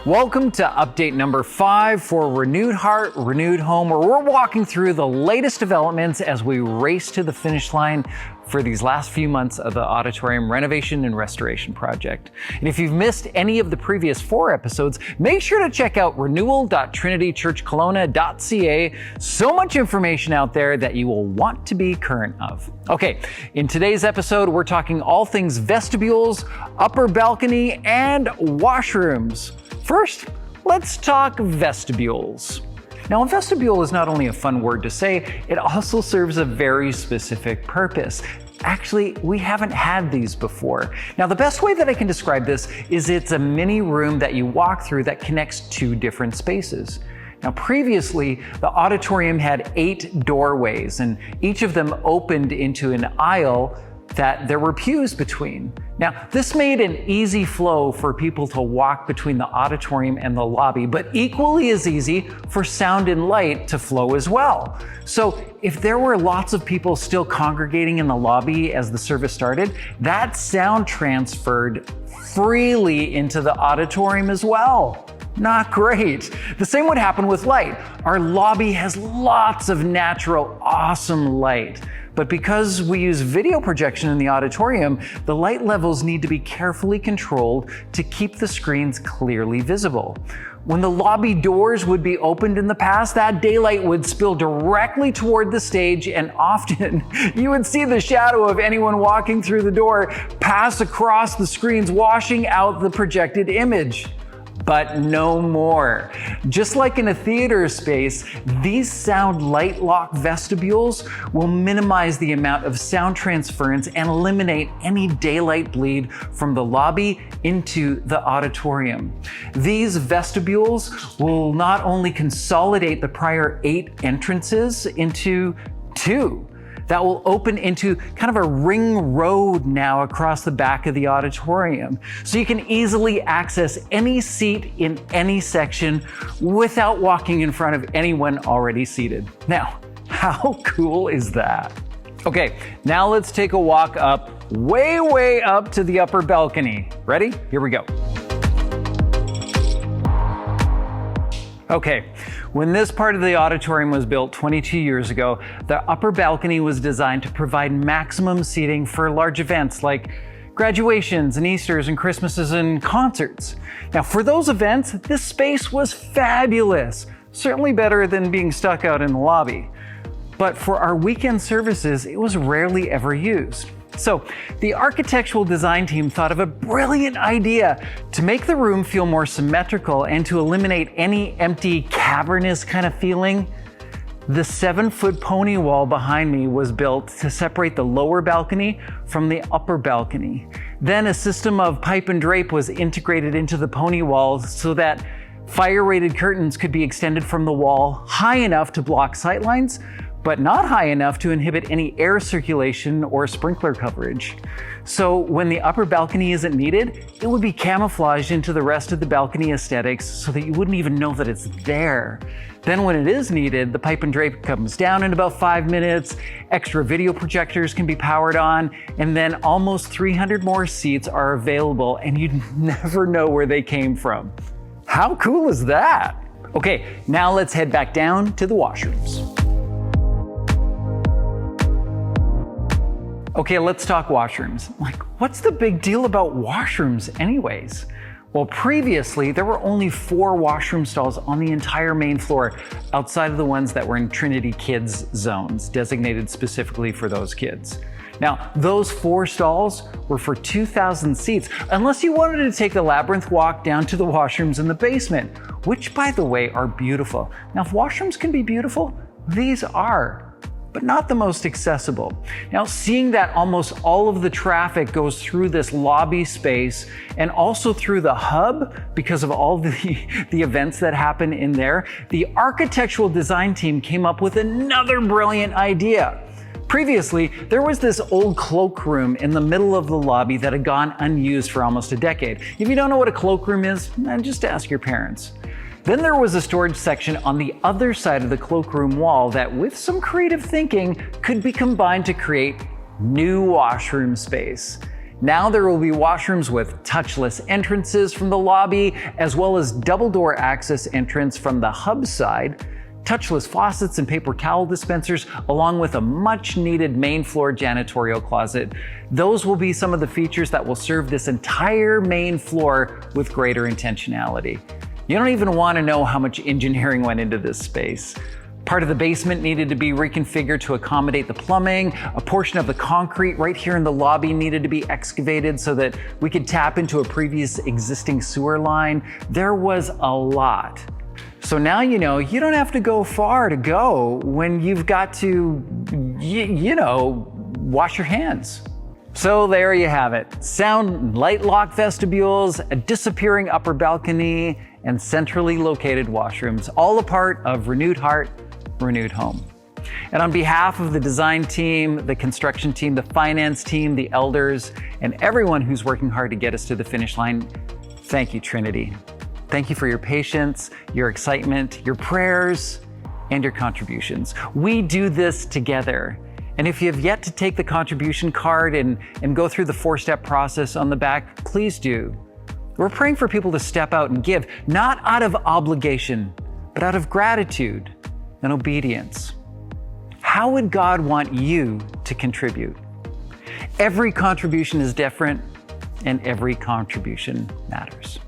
Welcome to update number 5 for Renewed Heart, Renewed Home, where we're walking through the latest developments as we race to the finish line for these last few months of the auditorium renovation and restoration project. And if you've missed any of the previous 4 episodes, make sure to check out renewal.trinitychurchkelowna.ca. So much information out there that you will want to be current of. Okay, in today's episode, we're talking all things vestibules, upper balcony, and washrooms. First, let's talk vestibules. Now, a vestibule is not only a fun word to say, it also serves a very specific purpose. Actually, we haven't had these before. Now, the best way that I can describe this is it's a mini room that you walk through that connects 2 different spaces. Now, previously, the auditorium had 8 doorways, and each of them opened into an aisle that there were pews between. Now, this made an easy flow for people to walk between the auditorium and the lobby, but equally as easy for sound and light to flow as well. So if there were lots of people still congregating in the lobby as the service started, that sound transferred freely into the auditorium as well. Not great. The same would happen with light. Our lobby has lots of natural, awesome light. But because we use video projection in the auditorium, the light levels need to be carefully controlled to keep the screens clearly visible. When the lobby doors would be opened in the past, that daylight would spill directly toward the stage, and often you would see the shadow of anyone walking through the door pass across the screens, washing out the projected image. But no more. Just like in a theater space, these sound light lock vestibules will minimize the amount of sound transference and eliminate any daylight bleed from the lobby into the auditorium. These vestibules will not only consolidate the prior 8 entrances into 2. That will open into kind of a ring road now across the back of the auditorium. So you can easily access any seat in any section without walking in front of anyone already seated. Now, how cool is that? Okay, now let's take a walk up, way up to the upper balcony. Ready? Here we go. Okay, when this part of the auditorium was built 22 years ago, the upper balcony was designed to provide maximum seating for large events like graduations and Easters and Christmases and concerts. Now, for those events, this space was fabulous, certainly better than being stuck out in the lobby. But for our weekend services, it was rarely ever used. So the architectural design team thought of a brilliant idea to make the room feel more symmetrical and to eliminate any empty, cavernous kind of feeling. The 7-foot pony wall behind me was built to separate the lower balcony from the upper balcony. Then a system of pipe and drape was integrated into the pony wall so that fire-rated curtains could be extended from the wall high enough to block sightlines, but not high enough to inhibit any air circulation or sprinkler coverage. So when the upper balcony isn't needed, it would be camouflaged into the rest of the balcony aesthetics so that you wouldn't even know that it's there. Then when it is needed, the pipe and drape comes down in about 5 minutes, extra video projectors can be powered on, and then almost 300 more seats are available, and you'd never know where they came from. How cool is that? Okay, now let's head back down to the washrooms. Okay, let's talk washrooms. Like, what's the big deal about washrooms anyways? Well, previously, there were only 4 washroom stalls on the entire main floor, outside of the ones that were in Trinity kids zones, designated specifically for those kids. Now, those 4 stalls were for 2,000 seats, unless you wanted to take the labyrinth walk down to the washrooms in the basement, which, by the way, are beautiful. Now, if washrooms can be beautiful, these are, but not the most accessible. Now, seeing that almost all of the traffic goes through this lobby space and also through the hub because of all the events that happen in there, the architectural design team came up with another brilliant idea. Previously, there was this old cloakroom in the middle of the lobby that had gone unused for almost a decade. If you don't know what a cloakroom is, just ask your parents. Then there was a storage section on the other side of the cloakroom wall that, with some creative thinking, could be combined to create new washroom space. Now there will be washrooms with touchless entrances from the lobby, as well as double door access entrance from the hub side, touchless faucets and paper towel dispensers, along with a much needed main floor janitorial closet. Those will be some of the features that will serve this entire main floor with greater intentionality. You don't even want to know how much engineering went into this space. Part of the basement needed to be reconfigured to accommodate the plumbing. A portion of the concrete right here in the lobby needed to be excavated so that we could tap into a previous existing sewer line. There was a lot. So now you know you don't have to go far to go when you've got to, wash your hands. So there you have it. Sound light lock vestibules, a disappearing upper balcony, and centrally located washrooms, all a part of Renewed Heart, Renewed Home. And on behalf of the design team, the construction team, the finance team, the elders, and everyone who's working hard to get us to the finish line, thank you, Trinity. Thank you for your patience, your excitement, your prayers, and your contributions. We do this together. And if you have yet to take the contribution card and go through the 4-step process on the back, please do. We're praying for people to step out and give, not out of obligation, but out of gratitude and obedience. How would God want you to contribute? Every contribution is different, and every contribution matters.